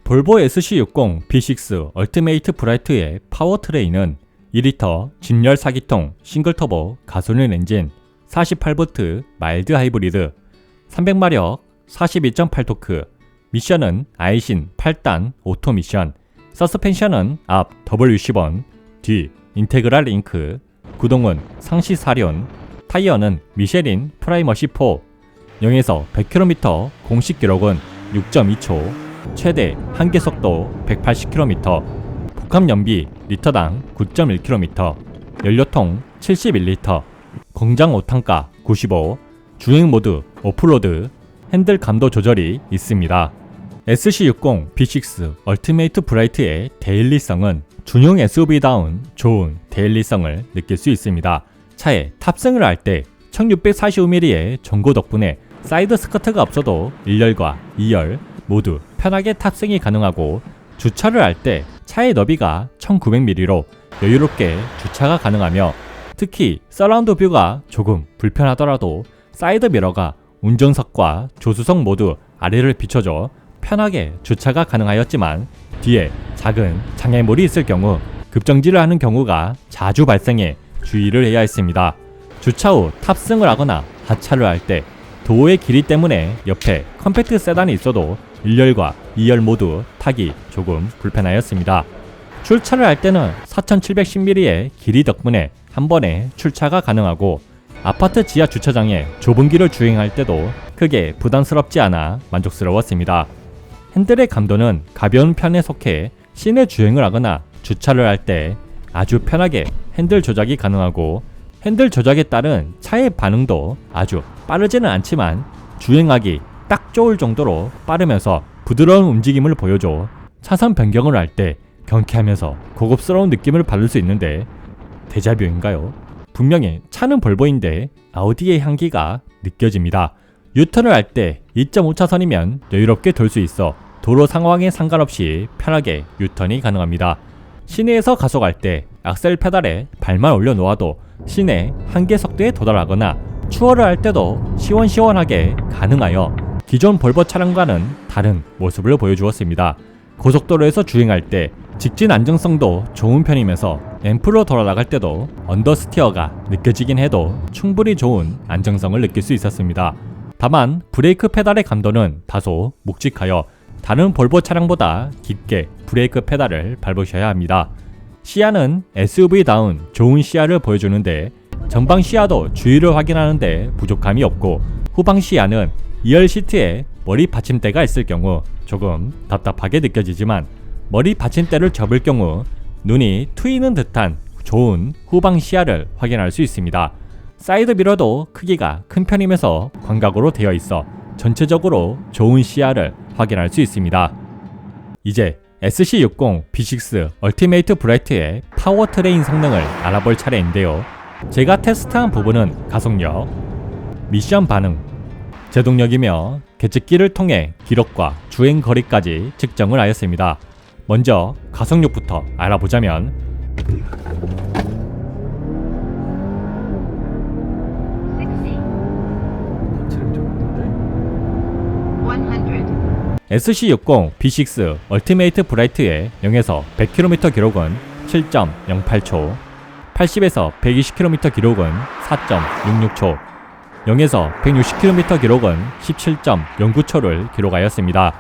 볼보 SC60 B6 얼티메이트 브라이트의 파워트레인은 2리터 진열 4기통 싱글터보 가솔린 엔진 48V 마일드 하이브리드 300마력 42.8토크 미션은 아이신 8단 오토 미션 서스펜션은 앞 WC1 뒤 인테그랄 링크 구동은 상시 사륜 타이어는 미쉐린 프라이머시4 0에서 100km 공식 기록은 6.2초 최대 한계 속도 180km 복합 연비 리터당 9.1km 연료통 71리터 공장 5탄가 95 주행 모드 오프로드 핸들 감도 조절이 있습니다. SC60 B6 얼티메이트 브라이트의 데일리성은 중형 SUV다운 좋은 데일리성을 느낄 수 있습니다. 차에 탑승을 할 때 1645mm의 전고 덕분에 사이드 스커트가 없어도 1열과 2열 모두 편하게 탑승이 가능하고 주차를 할 때 차의 너비가 1900mm로 여유롭게 주차가 가능하며 특히 서라운드 뷰가 조금 불편하더라도 사이드 미러가 운전석과 조수석 모두 아래를 비춰줘 편하게 주차가 가능하였지만 뒤에 작은 장애물이 있을 경우 급정지를 하는 경우가 자주 발생해 주의를 해야 했습니다. 주차 후 탑승을 하거나 하차를 할 때 도로의 길이 때문에 옆에 컴팩트 세단이 있어도 1열과 2열 모두 타기 조금 불편하였습니다. 출차를 할 때는 4710mm의 길이 덕분에 한 번에 출차가 가능하고 아파트 지하 주차장에 좁은 길을 주행할 때도 크게 부담스럽지 않아 만족스러웠습니다. 핸들의 감도는 가벼운 편에 속해 시내 주행을 하거나 주차를 할 때 아주 편하게 핸들 조작이 가능하고 핸들 조작에 따른 차의 반응도 아주 빠르지는 않지만 주행하기 딱 좋을 정도로 빠르면서 부드러운 움직임을 보여줘 차선 변경을 할 때 경쾌하면서 고급스러운 느낌을 받을 수 있는데 데자뷰인가요? 분명히 차는 볼보인데 아우디의 향기가 느껴집니다. 유턴을 할 때 2.5차선이면 여유롭게 돌 수 있어 도로 상황에 상관없이 편하게 유턴이 가능합니다. 시내에서 가속할 때 악셀 페달에 발만 올려놓아도 시내 한계 속도에 도달하거나 추월을 할 때도 시원시원하게 가능하여 기존 볼보 차량과는 다른 모습을 보여주었습니다. 고속도로에서 주행할 때 직진 안정성도 좋은 편이면서 앰프로 돌아나갈 때도 언더스티어가 느껴지긴 해도 충분히 좋은 안정성을 느낄 수 있었습니다. 다만 브레이크 페달의 감도는 다소 묵직하여 다른 볼보 차량보다 깊게 브레이크 페달을 밟으셔야 합니다. 시야는 SUV다운 좋은 시야를 보여주는데 전방 시야도 주위를 확인하는데 부족함이 없고 후방 시야는 2열 시트에 머리 받침대가 있을 경우 조금 답답하게 느껴지지만 머리 받침대를 접을 경우 눈이 트이는 듯한 좋은 후방 시야를 확인할 수 있습니다. 사이드 미러도 크기가 큰 편이면서 광각으로 되어 있어 전체적으로 좋은 시야를 확인할 수 있습니다. 이제 SC60 B6 얼티메이트 브라이트의 파워트레인 성능을 알아볼 차례인데요. 제가 테스트한 부분은 가속력, 미션 반응, 제동력이며 계측기를 통해 기록과 주행 거리까지 측정을 하였습니다. 먼저 가속력부터 알아보자면 SC60 B6 얼티메이트 브라이트의 0에서 100km 기록은 7.08초 80에서 120km 기록은 4.66초 0에서 160km 기록은 17.09초를 기록하였습니다.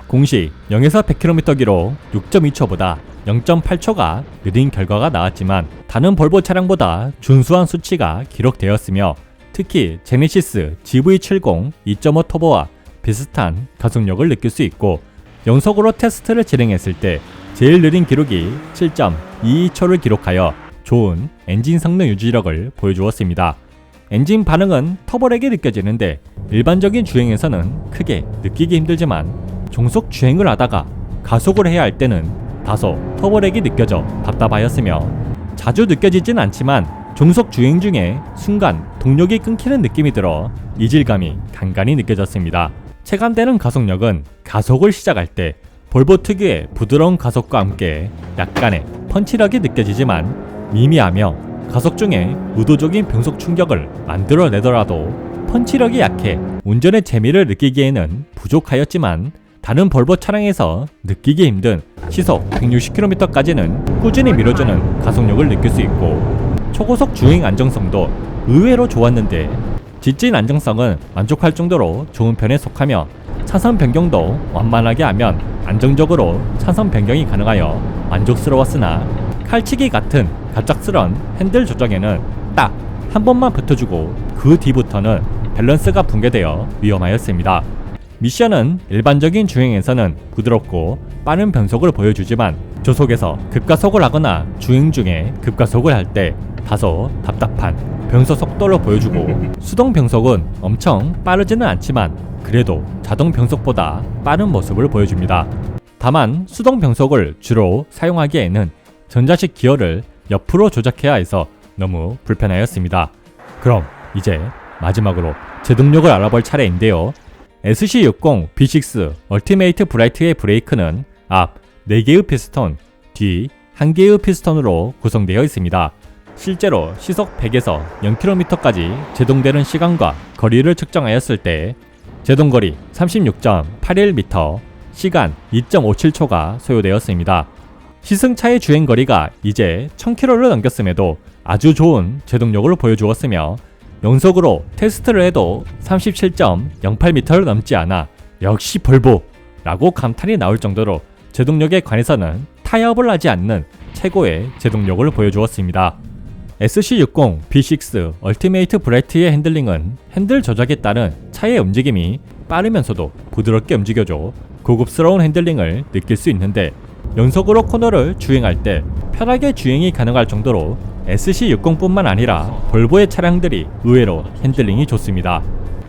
공식 0에서 100km 기록 6.2초보다 0.8초가 느린 결과가 나왔지만 다른 볼보 차량보다 준수한 수치가 기록되었으며 특히 제네시스 GV70 2.5 터보와 비슷한 가속력을 느낄 수 있고 연속으로 테스트를 진행했을 때 제일 느린 기록이 7.22초를 기록하여 좋은 엔진 성능 유지력을 보여주었습니다. 엔진 반응은 터보렉이 느껴지는데 일반적인 주행에서는 크게 느끼기 힘들지만 종속 주행을 하다가 가속을 해야 할 때는 다소 터보렉이 느껴져 답답하였으며 자주 느껴지진 않지만 종속 주행 중에 순간 동력이 끊기는 느낌이 들어 이질감이 간간히 느껴졌습니다. 체감되는 가속력은 가속을 시작할 때 볼보 특유의 부드러운 가속과 함께 약간의 펀치력이 느껴지지만 미미하며 가속 중에 의도적인 변속 충격을 만들어내더라도 펀치력이 약해 운전의 재미를 느끼기에는 부족하였지만 다른 볼보 차량에서 느끼기 힘든 시속 160km까지는 꾸준히 밀어주는 가속력을 느낄 수 있고 초고속 주행 안정성도 의외로 좋았는데 직진 안정성은 만족할 정도로 좋은 편에 속하며 차선 변경도 완만하게 하면 안정적으로 차선 변경이 가능하여 만족스러웠으나 칼치기 같은 갑작스런 핸들 조정에는 딱 한 번만 붙어주고 그 뒤부터는 밸런스가 붕괴되어 위험하였습니다. 미션은 일반적인 주행에서는 부드럽고 빠른 변속을 보여주지만 조속에서 급가속을 하거나 주행 중에 급가속을 할 때 다소 답답한 변속 속도를 보여주고 수동 변속은 엄청 빠르지는 않지만 그래도 자동 변속보다 빠른 모습을 보여줍니다. 다만 수동 변속을 주로 사용하기에는 전자식 기어를 옆으로 조작해야 해서 너무 불편하였습니다. 그럼 이제 마지막으로 제동력을 알아볼 차례인데요. SC60 B6 얼티메이트 브라이트의 브레이크는 앞 4개의 피스톤, 뒤 1개의 피스톤으로 구성되어 있습니다. 실제로 시속 100에서 0km까지 제동되는 시간과 거리를 측정하였을 때 제동거리 36.81m, 시간 2.57초가 소요되었습니다. 시승차의 주행거리가 이제 1000km를 넘겼음에도 아주 좋은 제동력을 보여주었으며 연속으로 테스트를 해도 37.08m를 넘지 않아 역시 볼보! 라고 감탄이 나올 정도로 제동력에 관해서는 타협을 하지 않는 최고의 제동력을 보여주었습니다. SC60 B6 얼티메이트 브라이트의 핸들링은 핸들 조작에 따른 차의 움직임이 빠르면서도 부드럽게 움직여줘 고급스러운 핸들링을 느낄 수 있는데 연속으로 코너를 주행할 때 편하게 주행이 가능할 정도로 SC60뿐만 아니라 볼보의 차량들이 의외로 핸들링이 좋습니다.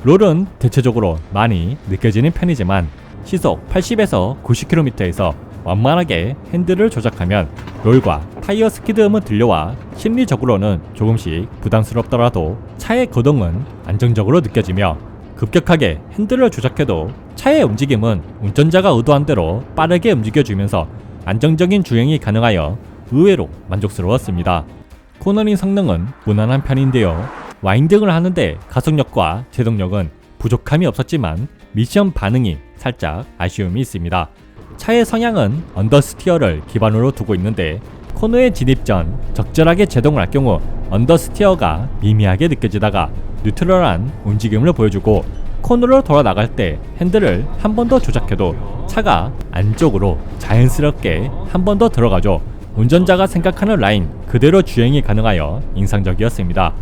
롤은 대체적으로 많이 느껴지는 편이지만 시속 80에서 90km에서 완만하게 핸들을 조작하면 롤과 타이어 스키드음은 들려와 심리적으로는 조금씩 부담스럽더라도 차의 거동은 안정적으로 느껴지며 급격하게 핸들을 조작해도 차의 움직임은 운전자가 의도한 대로 빠르게 움직여주면서 안정적인 주행이 가능하여 의외로 만족스러웠습니다. 코너링 성능은 무난한 편인데요. 와인딩을 하는데 가속력과 제동력은 부족함이 없었지만 미션 반응이 살짝 아쉬움이 있습니다. 차의 성향은 언더스티어를 기반으로 두고 있는데 코너에 진입 전 적절하게 제동을 할 경우 언더스티어가 미미하게 느껴지다가 뉴트럴한 움직임을 보여주고 코너로 돌아 나갈 때 핸들을 한 번 더 조작해도 차가 안쪽으로 자연스럽게 한 번 더 들어가죠. 운전자가 생각하는 라인 그대로 주행이 가능하여 인상적이었습니다.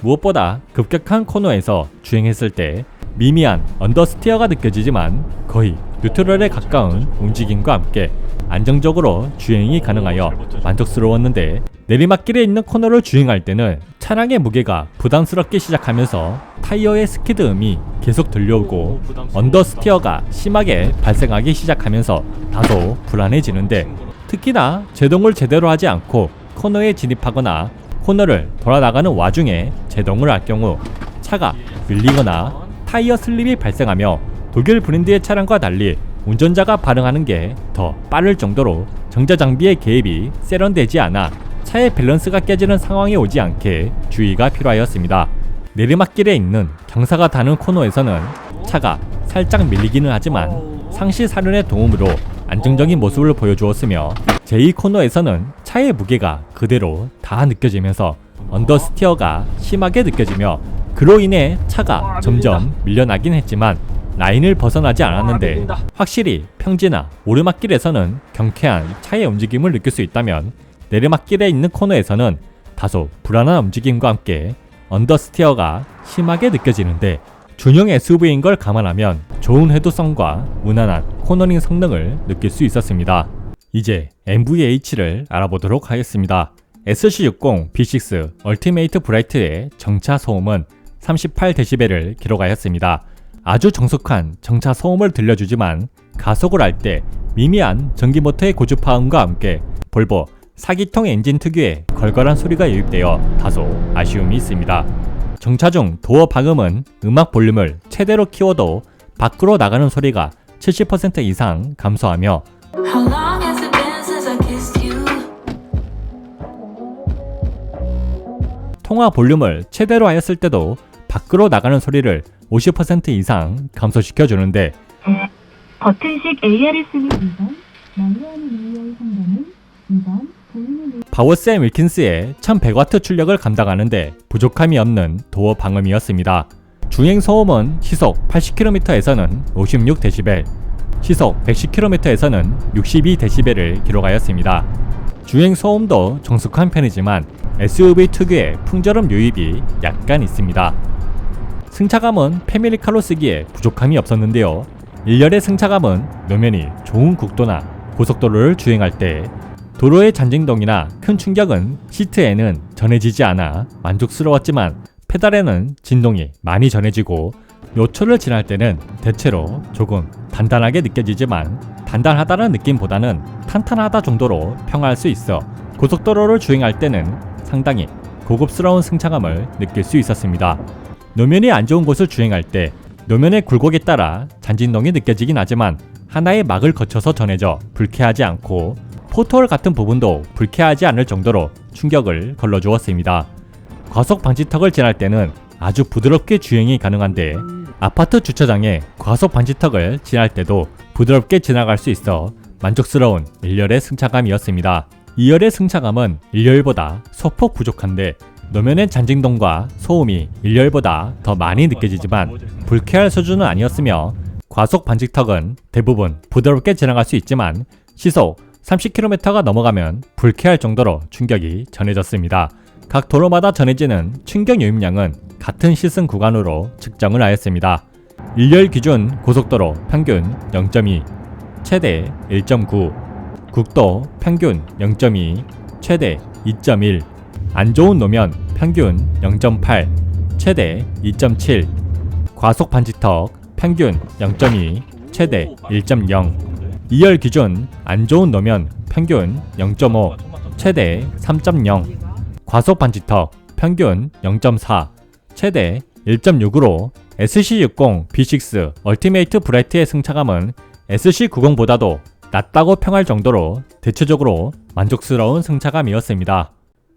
무엇보다 급격한 코너에서 주행했을 때 미미한 언더스티어가 느껴지지만 거의 뉴트럴에 가까운 움직임과 함께 안정적으로 주행이 가능하여 만족스러웠는데 내리막길에 있는 코너를 주행할 때는 차량의 무게가 부담스럽게 시작하면서 타이어의 스키드음이 계속 들려오고 언더스티어가 심하게 발생하기 시작하면서 다소 불안해지는데 특히나 제동을 제대로 하지 않고 코너에 진입하거나 코너를 돌아나가는 와중에 제동을 할 경우 차가 밀리거나 타이어 슬립이 발생하며 독일 브랜드의 차량과 달리 운전자가 반응하는 게 더 빠를 정도로 정자장비의 개입이 세련되지 않아 차의 밸런스가 깨지는 상황이 오지 않게 주의가 필요하였습니다. 내리막길에 있는 경사가 닿는 코너에서는 차가 살짝 밀리기는 하지만 상시 살균의 도움으로 안정적인 모습을 보여주었으며 제2코너에서는 차의 무게가 그대로 다 느껴지면서 언더스티어가 심하게 느껴지며 그로 인해 차가 점점 밀려나긴 했지만 라인을 벗어나지 않았는데 확실히 평지나 오르막길에서는 경쾌한 차의 움직임을 느낄 수 있다면 내리막길에 있는 코너에서는 다소 불안한 움직임과 함께 언더스티어가 심하게 느껴지는데 중형 SUV인 걸 감안하면 좋은 해도성과 무난한 코너링 성능을 느낄 수 있었습니다. 이제 MVH를 알아보도록 하겠습니다. SC60 B6 얼티메이트 브라이트의 정차 소음은 38dB를 기록하였습니다. 아주 정숙한 정차 소음을 들려주지만 가속을 할 때 미미한 전기모터의 고주파음과 함께 볼보 4기통 엔진 특유의 걸걸한 소리가 유입되어 다소 아쉬움이 있습니다. 정차 중 도어 방음은 음악 볼륨을 최대로 키워도 밖으로 나가는 소리가 70% 이상 감소하며 통화 볼륨을 최대로 하였을 때도 밖으로 나가는 소리를 50% 이상 감소시켜 주는데 버튼식 ARS는 2번 마누얼 레이어의 상단은 2번 보이는 파워샘 윌킨스의 1100W 출력을 감당하는데 부족함이 없는 도어 방음이었습니다. 주행 소음은 시속 80km에서는 56dB, 시속 110km에서는 62dB를 기록하였습니다. 주행 소음도 정숙한 편이지만 SUV 특유의 풍절음 유입이 약간 있습니다. 승차감은 패밀리카로 쓰기에 부족함이 없었는데요. 1열의 승차감은 노면이 좋은 국도나 고속도로를 주행할 때 도로의 잔진동이나 큰 충격은 시트에는 전해지지 않아 만족스러웠지만 페달에는 진동이 많이 전해지고 요철을 지날 때는 대체로 조금 단단하게 느껴지지만 단단하다는 느낌보다는 탄탄하다 정도로 평할 수 있어 고속도로를 주행할 때는 상당히 고급스러운 승차감을 느낄 수 있었습니다. 노면이 안 좋은 곳을 주행할 때 노면의 굴곡에 따라 잔진동이 느껴지긴 하지만 하나의 막을 거쳐서 전해져 불쾌하지 않고 포트홀 같은 부분도 불쾌하지 않을 정도로 충격을 걸러주었습니다. 과속 방지턱을 지날 때는 아주 부드럽게 주행이 가능한데 아파트 주차장에 과속 방지턱을 지날 때도 부드럽게 지나갈 수 있어 만족스러운 1열의 승차감이었습니다. 2열의 승차감은 1열보다 소폭 부족한데 노면의 잔진동과 소음이 1열보다 더 많이 느껴지지만 불쾌할 수준은 아니었으며 과속 방지턱은 대부분 부드럽게 지나갈 수 있지만 시속 30km가 넘어가면 불쾌할 정도로 충격이 전해졌습니다. 각 도로마다 전해지는 충격 유입량은 같은 시승 구간으로 측정을 하였습니다. 1열 기준 고속도로 평균 0.2, 최대 1.9, 국도 평균 0.2, 최대 2.1, 안 좋은 노면 평균 0.8, 최대 2.7, 과속 방지턱 평균 0.2, 최대 1.0, 2열 기준 안 좋은 노면 평균 0.5, 최대 3.0, 과속 방지턱 평균 0.4, 최대 1.6으로 SC60 B6 얼티메이트 브라이트의 승차감은 SC90보다도 낮다고 평할 정도로 대체적으로 만족스러운 승차감이었습니다.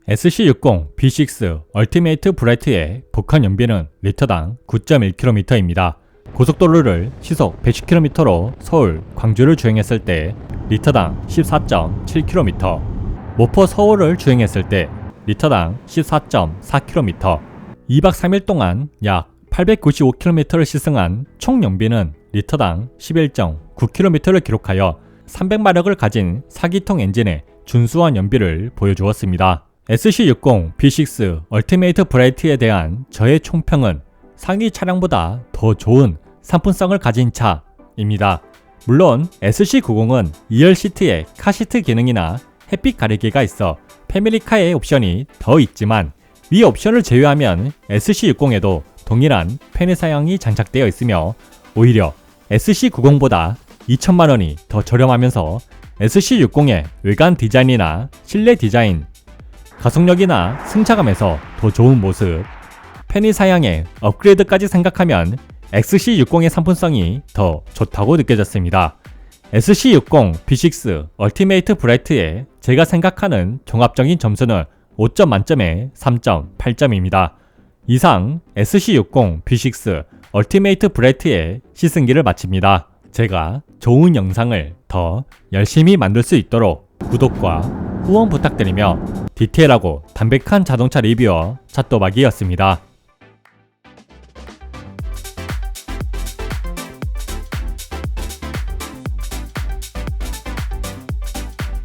SC60 B6 얼티메이트 브라이트의 복합 연비는 리터당 9.1km입니다. 고속도로를 시속 110km로 서울, 광주를 주행했을 때 리터당 14.7km, 모포 서울을 주행했을 때 리터당 14.4km, 2박 3일 동안 약 895km를 시승한 총 연비는 리터당 11.9km를 기록하여 300마력을 가진 4기통 엔진의 준수한 연비를 보여주었습니다. SC60 B6 얼티메이트 브라이트에 대한 저의 총평은 상위 차량보다 더 좋은 상품성을 가진 차입니다. 물론 SC90은 2열 시트에 카시트 기능이나 햇빛 가리개가 있어 패밀리카의 옵션이 더 있지만 위 옵션을 제외하면 SC60에도 동일한 페니 사양이 장착되어 있으며 오히려 SC90보다 2천만원이 더 저렴하면서 SC60의 외관 디자인이나 실내 디자인, 가속력이나 승차감에서 더 좋은 모습, 페니 사양의 업그레이드까지 생각하면 XC60의 상품성이 더 좋다고 느껴졌습니다. SC60 B6 얼티메이트 브라이트의 제가 생각하는 종합적인 점수는 5점 만점에 3.8점입니다. 이상 SC60 B6 얼티메이트 브라이트의 시승기를 마칩니다. 제가 좋은 영상을 더 열심히 만들 수 있도록 구독과 후원 부탁드리며 디테일하고 담백한 자동차 리뷰어 찻도박이었습니다.